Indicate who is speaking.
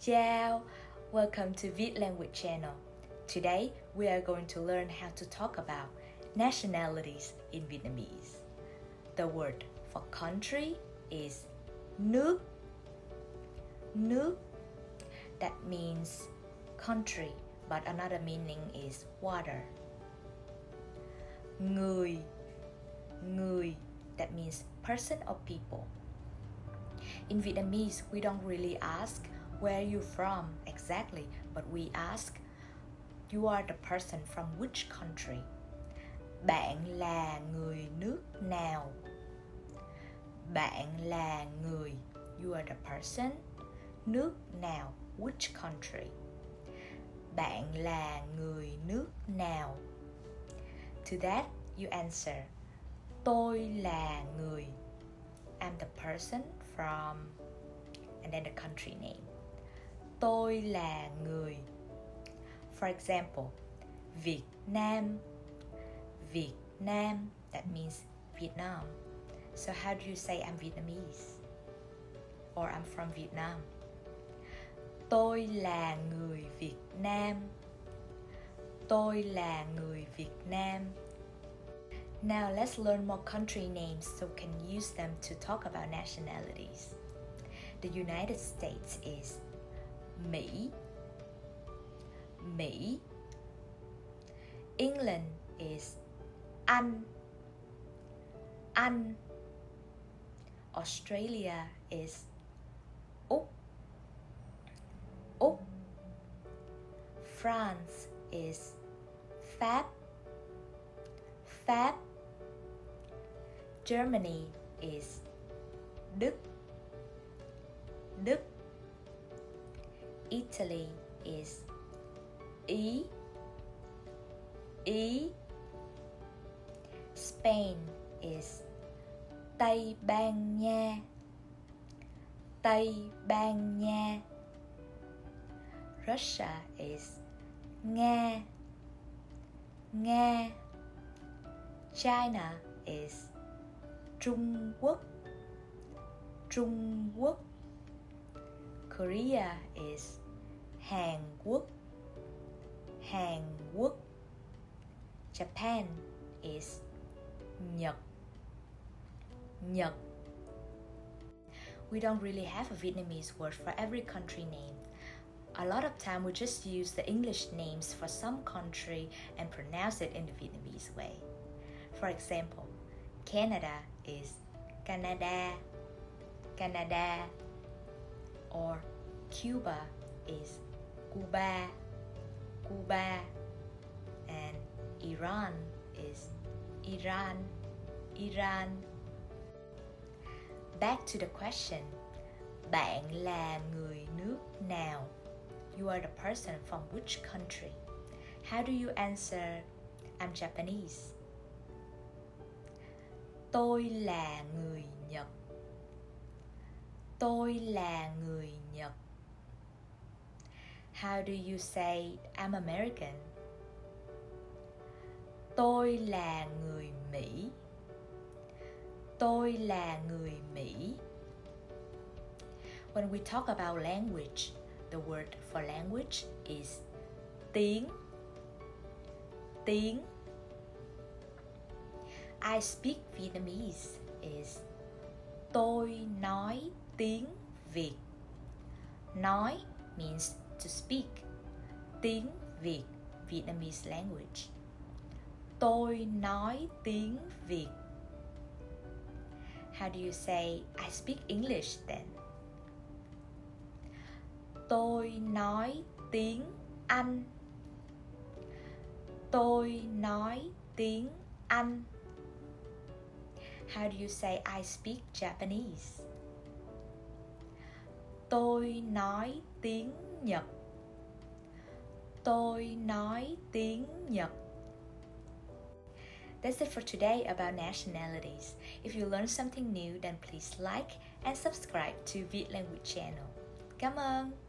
Speaker 1: Ciao! Welcome to Viet Language channel. Today we are going to learn how to talk about nationalities in Vietnamese. The word for country is nước. Nước. That means country, but another meaning is water. Người. Người. That means person or people. In Vietnamese, we don't really ask where you from exactly, but we ask you are the person from which country. Bạn là người nước nào? Bạn là người. You are the person. Nước nào? Which country? Bạn là người nước nào? To that, you answer, tôi là người. I'm the person from, and then the country name. Tôi là người. For example, Việt Nam. Việt Nam, that means Vietnam. So how do you say I'm Vietnamese? Or I'm from Vietnam? Tôi là người Việt Nam. Tôi là người Việt Nam. Now let's learn more country names so we can use them to talk about nationalities. The United States is Mỹ. Mỹ. England is Anh. Anh. Australia is Úc. Úc. France is Pháp. Pháp. Germany is Đức. Đức. Italy is Ý. Ý. Spain is Tây Ban Nha. Tây Ban Nha. Russia is Nga. Nga. China is Trung Quốc. Trung Quốc. Korea is Hàn Quốc. Hàn Quốc. Japan is Nhật. Nhật. We don't really have a Vietnamese word for every country name. A lot of time we just use the English names for some country and pronounce it in the Vietnamese way. For example, Canada is Canada. Canada. Or Cuba is Cuba. Cuba. And Iran is Iran. Iran. Back to the question. Bạn là người nước nào? You are the person from which country? How do you answer, I'm Japanese? Tôi là người Nhật. Tôi là người Nhật. How do you say, I'm American? Tôi là người Mỹ. Tôi là người Mỹ. When we talk about language, the word for language is tiếng. Tiếng. I speak Vietnamese is tôi nói tiếng Việt. Nói means to speak. Tiếng Việt, Vietnamese language. Tôi nói tiếng Việt. How do you say, I speak English then? Tôi nói tiếng Anh. Tôi nói tiếng Anh. How do you say, I speak Japanese? Tôi nói tiếng Nhật. Tôi nói tiếng Nhật. That's it for today about nationalities. If you learned something new, then please like and subscribe to Viet Language channel. Cảm ơn!